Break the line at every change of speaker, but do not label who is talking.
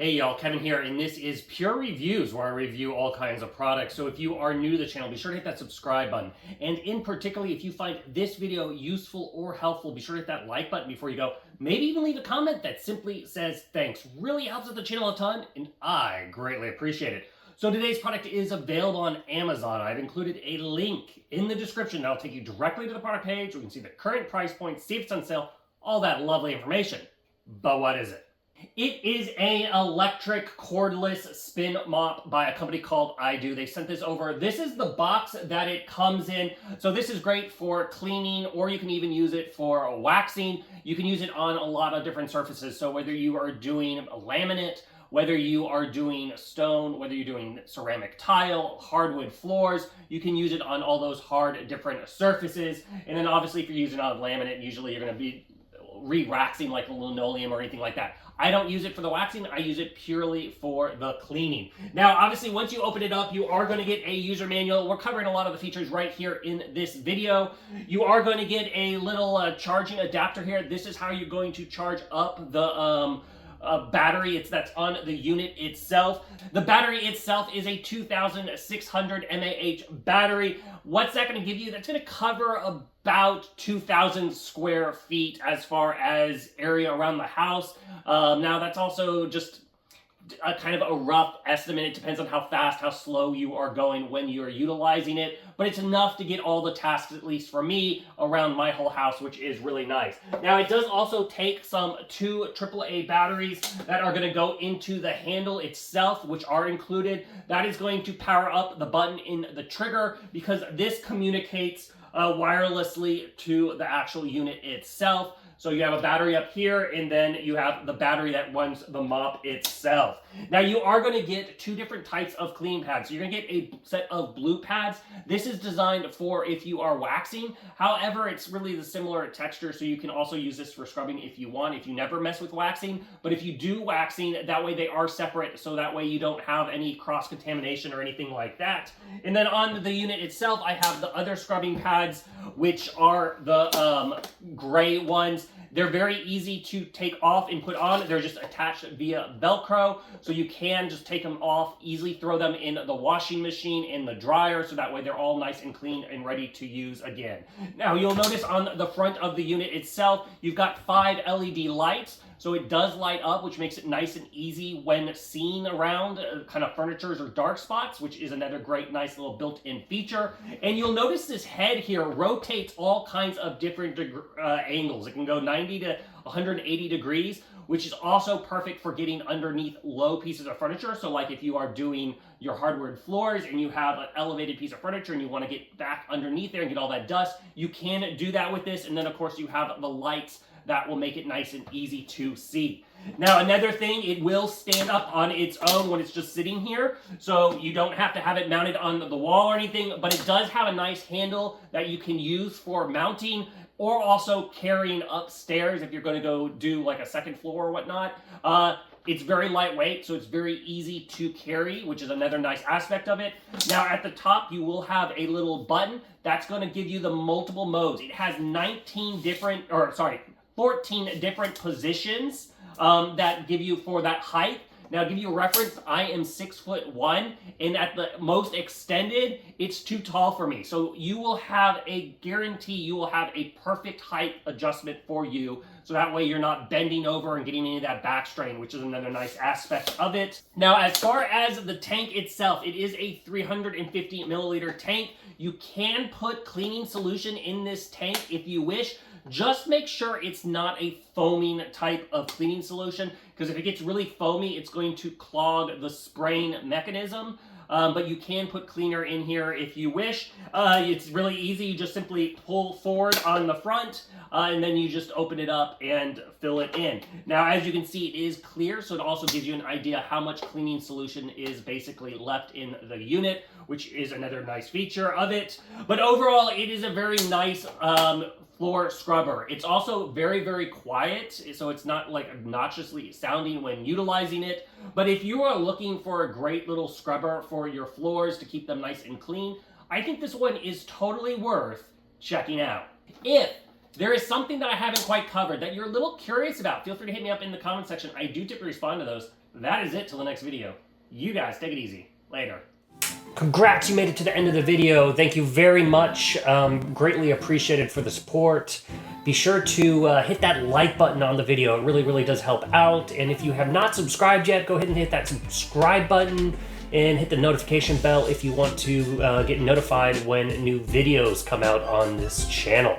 Hey y'all, Kevin here, and this is Pure Reviews, where I review all kinds of products. So if you are new to the channel, be sure to hit that subscribe button. And in particular, if you find this video useful or helpful, be sure to hit that like button before you go. Maybe even leave a comment that simply says thanks. Really helps out the channel a ton, and I greatly appreciate it. So today's product is available on Amazon. I've included a link in the description that'll take you directly to the product page. You can see the current price point, see if it's on sale, all that lovely information. But what is it? It is an electric cordless spin mop by a company called iDOO. They sent this over. This is the box that it comes in. So this is great for cleaning, or you can even use it for waxing. You can use it on a lot of different surfaces. So whether you are doing laminate, whether you are doing stone, whether you're doing ceramic tile, hardwood floors, you can use it on all those hard different surfaces. And then obviously if you're using it on laminate, usually you're going to be re-waxing like a linoleum or anything like that. I don't use it for the waxing, I use it purely for the cleaning. Now, obviously, once you open it up, you are going to get a user manual. We're covering a lot of the features right here in this video. You are going to get a little charging adapter here. This is how you're going to charge up the battery that's on the unit itself. The battery itself is a 2,600 mAh battery. What's that going to give you? That's going to cover about 2,000 square feet as far as area around the house. Now that's also just a kind of a rough estimate. It depends on how fast, how slow you are going when you're utilizing it, but it's enough to get all the tasks, at least for me, around my whole house, which is really nice. Now it does also take some 2 AAA batteries that are going to go into the handle itself, which are included. That is going to power up the button in the trigger because this communicates wirelessly to the actual unit itself. So you have a battery up here, and then you have the battery that runs the mop itself. Now you are going to get 2 different types of clean pads. So you're going to get a set of blue pads. This is designed for if you are waxing. However, it's really the similar texture, so you can also use this for scrubbing if you want, if you never mess with waxing. But if you do waxing, that way they are separate, so that way you don't have any cross-contamination or anything like that. And then on the unit itself, I have the other scrubbing pads, which are the gray ones. They're very easy to take off and put on. They're just attached via Velcro, so you can just take them off, easily throw them in the washing machine, in the dryer, so that way they're all nice and clean and ready to use again. Now, you'll notice on the front of the unit itself, you've got 5 LED lights. So it does light up, which makes it nice and easy when seen around kind of furnitures or dark spots, which is another great, nice little built-in feature. And you'll notice this head here rotates all kinds of different angles. It can go 90 to 180 degrees, which is also perfect for getting underneath low pieces of furniture. So like if you are doing your hardwood floors and you have an elevated piece of furniture and you want to get back underneath there and get all that dust, you can do that with this. And then of course you have the lights that will make it nice and easy to see. Now, another thing, it will stand up on its own when it's just sitting here, so you don't have to have it mounted on the wall or anything, but it does have a nice handle that you can use for mounting or also carrying upstairs if you're going to go do like a second floor or whatnot. It's very lightweight, so it's very easy to carry, which is another nice aspect of it. Now, at the top, you will have a little button that's going to give you the multiple modes. It has 14 different positions that give you for that height. Now, to give you a reference, I am 6'1", and at the most extended, it's too tall for me. So you will have a guarantee, you will have a perfect height adjustment for you. So that way you're not bending over and getting any of that back strain, which is another nice aspect of it. Now, as far as the tank itself, it is a 350 milliliter tank. You can put cleaning solution in this tank if you wish. Just make sure it's not a foaming type of cleaning solution, because if it gets really foamy, it's going to clog the spraying mechanism. But you can put cleaner in here if you wish. It's really easy. You just simply pull forward on the front, and then you just open it up and fill it in. Now, as you can see, it is clear, so it also gives you an idea how much cleaning solution is basically left in the unit, which is another nice feature of it. But overall, it is a very nice floor scrubber. It's also very, very quiet, so it's not like obnoxiously sounding when utilizing it. But if you are looking for a great little scrubber for your floors to keep them nice and clean, I think this one is totally worth checking out. If there is something that I haven't quite covered that you're a little curious about, feel free to hit me up in the comment section. I do typically respond to those. that is it till the next video. You guys take it easy. Later. Congrats, you made it to the end of the video. Thank you very much. Greatly appreciated for the support. Be sure to hit that like button on the video. It really, really does help out. And if you have not subscribed yet, go ahead and hit that subscribe button and hit the notification bell if you want to get notified when new videos come out on this channel.